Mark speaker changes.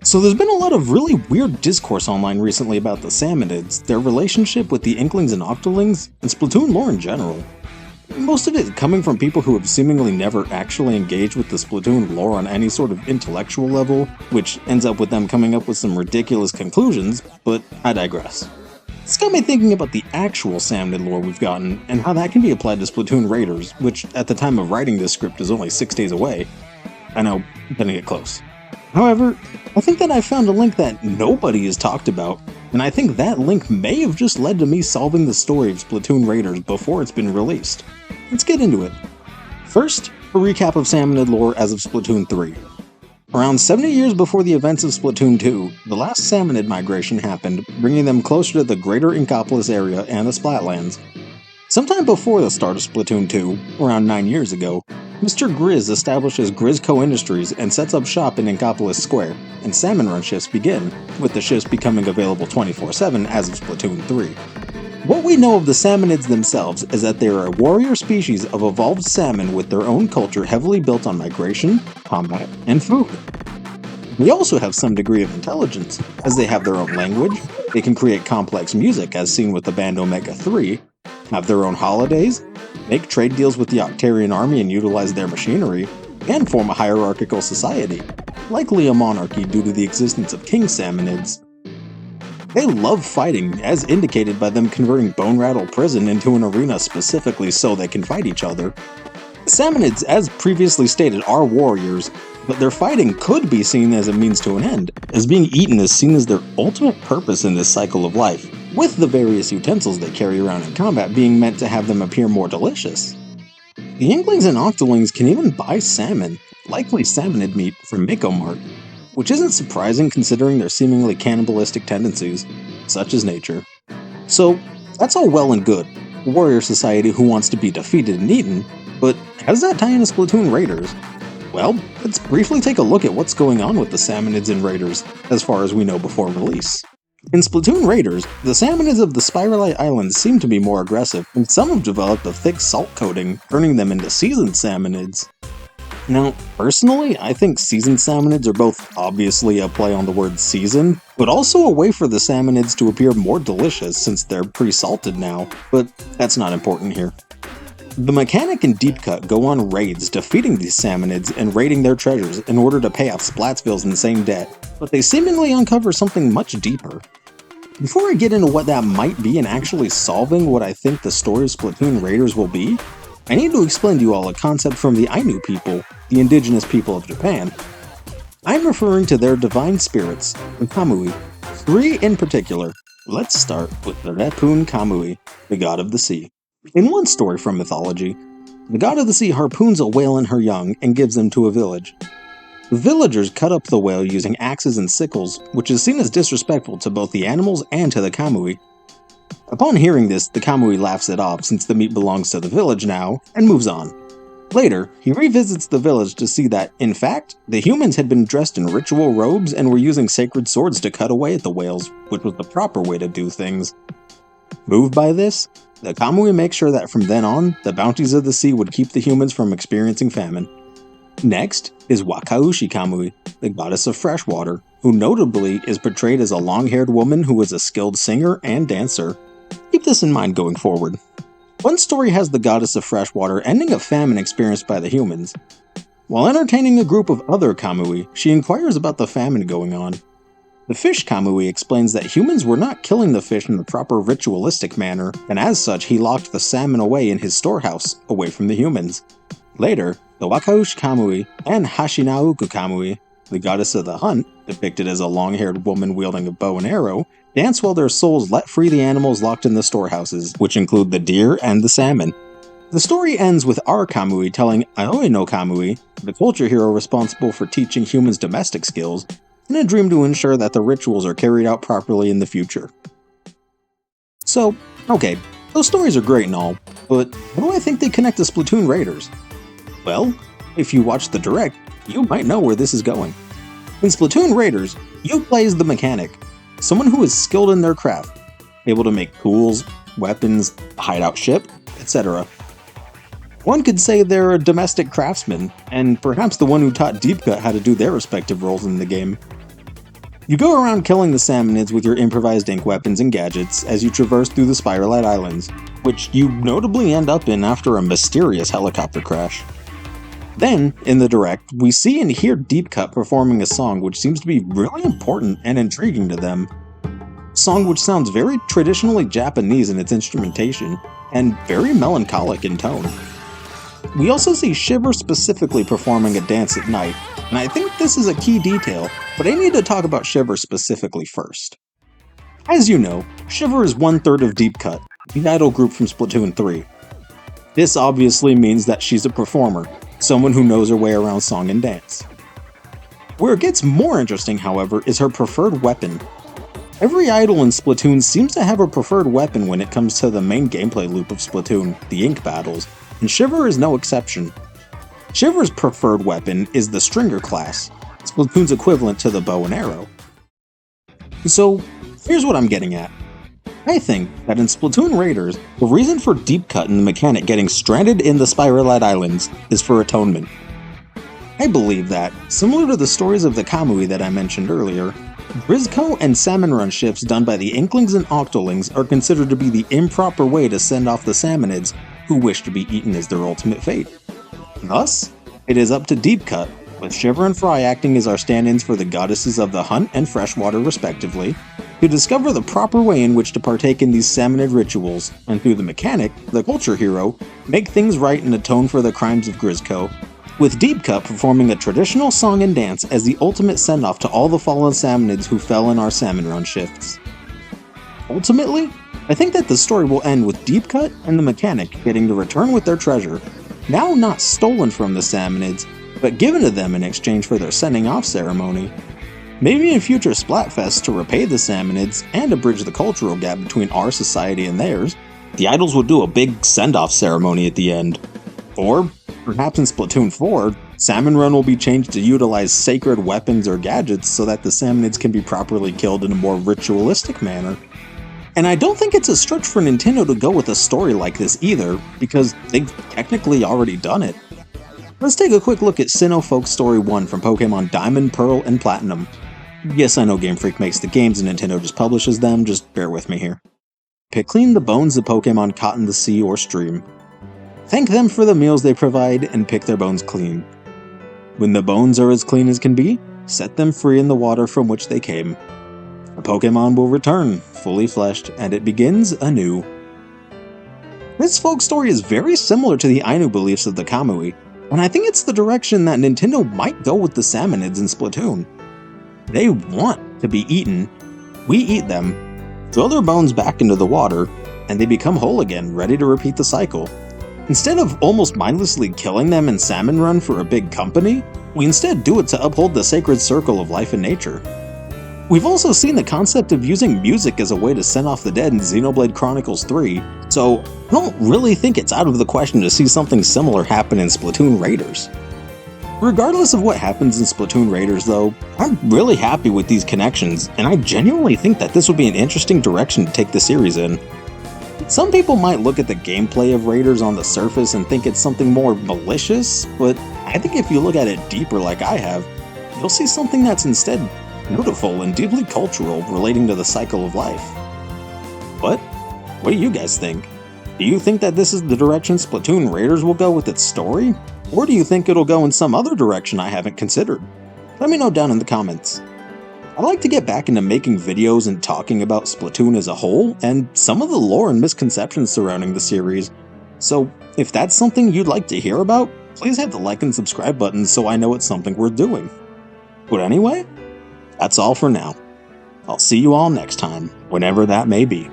Speaker 1: So there's been a lot of really weird discourse online recently about the Salmonids, their relationship with the Inklings and Octolings, and Splatoon lore in general. Most of it coming from people who have seemingly never actually engaged with the Splatoon lore on any sort of intellectual level, which ends up with them coming up with some ridiculous conclusions, but I digress. This got me thinking about the actual Salmonid lore we've gotten, and how that can be applied to Splatoon Raiders, which at the time of writing this script is only 6 days away. I know, gonna get close. However, I think that I found a link that nobody has talked about, and I think that link may have just led to me solving the story of Splatoon Raiders before it's been released. Let's get into it. First, a recap of Salmonid lore as of Splatoon 3. Around 70 years before the events of Splatoon 2, the last Salmonid migration happened, bringing them closer to the greater Inkopolis area and the Splatlands. Sometime before the start of Splatoon 2, around 9 years ago, Mr. Grizz establishes Grizzco Industries and sets up shop in Inkopolis Square, and salmon run shifts begin, with the shifts becoming available 24/7 as of Splatoon 3. What we know of the Salmonids themselves is that they are a warrior species of evolved salmon with their own culture heavily built on migration, combat, and food. They also have some degree of intelligence, as they have their own language, they can create complex music as seen with the band Omega 3, have their own holidays, make trade deals with the Octarian army and utilize their machinery, and form a hierarchical society, likely a monarchy due to the existence of king salmonids. They love fighting, as indicated by them converting Bone Rattle Prison into an arena specifically so they can fight each other. The Salmonids, as previously stated, are warriors, but their fighting could be seen as a means to an end, as being eaten is seen as their ultimate purpose in this cycle of life, with the various utensils they carry around in combat being meant to have them appear more delicious. The Inklings and Octolings can even buy salmon, likely salmonid meat, from Mako Mart, which isn't surprising considering their seemingly cannibalistic tendencies, such as nature. So, that's all well and good, a warrior society who wants to be defeated and eaten, but how does that tie into Splatoon Raiders? Well, let's briefly take a look at what's going on with the Salmonids in Raiders, as far as we know before release. In Splatoon Raiders, the Salmonids of the Spiralite Islands seem to be more aggressive, and some have developed a thick salt coating, turning them into seasoned Salmonids. Now, personally, I think seasoned Salmonids are both obviously a play on the word seasoned, but also a way for the Salmonids to appear more delicious since they're pre-salted now, but that's not important here. The Mechanic and Deep Cut go on raids defeating these Salmonids and raiding their treasures in order to pay off Splatsville's insane debt, but they seemingly uncover something much deeper. Before I get into what that might be and actually solving what I think the story of Splatoon Raiders will be, I need to explain to you all a concept from the Ainu people, the indigenous people of Japan. I'm referring to their divine spirits, the Kamui, 3 in particular. Let's start with the Repun Kamui, the god of the sea. In one story from mythology, the god of the sea harpoons a whale and her young and gives them to a village. The villagers cut up the whale using axes and sickles, which is seen as disrespectful to both the animals and to the Kamui. Upon hearing this, the Kamui laughs it off since the meat belongs to the village now, and moves on. Later, he revisits the village to see that, in fact, the humans had been dressed in ritual robes and were using sacred swords to cut away at the whales, which was the proper way to do things. Moved by this, the Kamui make sure that from then on, the bounties of the sea would keep the humans from experiencing famine. Next is Wakaushi Kamui, the goddess of freshwater, who notably is portrayed as a long-haired woman who is a skilled singer and dancer. Keep this in mind going forward. One story has the goddess of freshwater ending a famine experienced by the humans. While entertaining a group of other Kamui, she inquires about the famine going on. The fish Kamui explains that humans were not killing the fish in the proper ritualistic manner, and as such he locked the salmon away in his storehouse, away from the humans. Later, the Wakaushi Kamui and Hashinaoku Kamui, the goddess of the hunt, depicted as a long-haired woman wielding a bow and arrow, dance while their souls let free the animals locked in the storehouses, which include the deer and the salmon. The story ends with our Kamui telling Aoi no Kamui, the culture hero responsible for teaching humans domestic skills, in a dream to ensure that the rituals are carried out properly in the future. So, okay, those stories are great and all, but how do I think they connect to Splatoon Raiders? Well, if you watch the direct, you might know where this is going. In Splatoon Raiders, you play as the Mechanic, someone who is skilled in their craft, able to make tools, weapons, a hideout ship, etc. One could say they're a domestic craftsman, and perhaps the one who taught Deep Cut how to do their respective roles in the game. You go around killing the Salmonids with your improvised ink weapons and gadgets as you traverse through the Spiralite Islands, which you notably end up in after a mysterious helicopter crash. Then, in the direct, we see and hear Deep Cut performing a song which seems to be really important and intriguing to them. A song which sounds very traditionally Japanese in its instrumentation, and very melancholic in tone. We also see Shiver specifically performing a dance at night, and I think this is a key detail, but I need to talk about Shiver specifically first. As you know, Shiver is 1/3 of Deep Cut, the idol group from Splatoon 3. This obviously means that she's a performer, someone who knows her way around song and dance. Where it gets more interesting, however, is her preferred weapon. Every idol in Splatoon seems to have a preferred weapon when it comes to the main gameplay loop of Splatoon, the ink battles, and Shiver is no exception. Shiver's preferred weapon is the Stringer class, Splatoon's equivalent to the bow and arrow. So, here's what I'm getting at. I think that in Splatoon Raiders, the reason for Deep Cut and the mechanic getting stranded in the Spiralite Islands is for atonement. I believe that, similar to the stories of the Kamui that I mentioned earlier, Grizzco and Salmon Run shifts done by the Inklings and Octolings are considered to be the improper way to send off the Salmonids who wish to be eaten as their ultimate fate. Thus, it is up to Deep Cut, with Shiver and Fry acting as our stand-ins for the goddesses of the hunt and freshwater respectively, to discover the proper way in which to partake in these Salmonid rituals, and through the mechanic, the culture hero, make things right and atone for the crimes of Grizzco, with Deep Cut performing a traditional song and dance as the ultimate send-off to all the fallen Salmonids who fell in our Salmon Run shifts. Ultimately, I think that the story will end with Deep Cut and the mechanic getting to return with their treasure, now not stolen from the Salmonids, but given to them in exchange for their sending off ceremony. Maybe in future Splatfests to repay the Salmonids and to bridge the cultural gap between our society and theirs, the idols will do a big send-off ceremony at the end. Or, perhaps in Splatoon 4, Salmon Run will be changed to utilize sacred weapons or gadgets so that the Salmonids can be properly killed in a more ritualistic manner. And I don't think it's a stretch for Nintendo to go with a story like this either, because they've technically already done it. Let's take a quick look at Sinnoh Folk Story 1 from Pokemon Diamond, Pearl, and Platinum. Yes, I know Game Freak makes the games and Nintendo just publishes them, just bear with me here. Pick clean the bones the Pokemon caught in the sea or stream. Thank them for the meals they provide and pick their bones clean. When the bones are as clean as can be, set them free in the water from which they came. A Pokemon will return, fully fleshed, and it begins anew. This folk story is very similar to the Ainu beliefs of the Kamui, and I think it's the direction that Nintendo might go with the Salmonids in Splatoon. They want to be eaten, we eat them, throw their bones back into the water, and they become whole again, ready to repeat the cycle. Instead of almost mindlessly killing them in Salmon Run for a big company, we instead do it to uphold the sacred circle of life and nature. We've also seen the concept of using music as a way to send off the dead in Xenoblade Chronicles 3, so I don't really think it's out of the question to see something similar happen in Splatoon Raiders. Regardless of what happens in Splatoon Raiders though, I'm really happy with these connections, and I genuinely think that this would be an interesting direction to take the series in. Some people might look at the gameplay of Raiders on the surface and think it's something more malicious, but I think if you look at it deeper like I have, you'll see something that's instead beautiful and deeply cultural relating to the cycle of life. But, what do you guys think? Do you think that this is the direction Splatoon Raiders will go with its story? Or do you think it'll go in some other direction I haven't considered? Let me know down in the comments. I like to get back into making videos and talking about Splatoon as a whole, and some of the lore and misconceptions surrounding the series. So, if that's something you'd like to hear about, please hit the like and subscribe button so I know it's something worth doing. But anyway, that's all for now. I'll see you all next time, whenever that may be.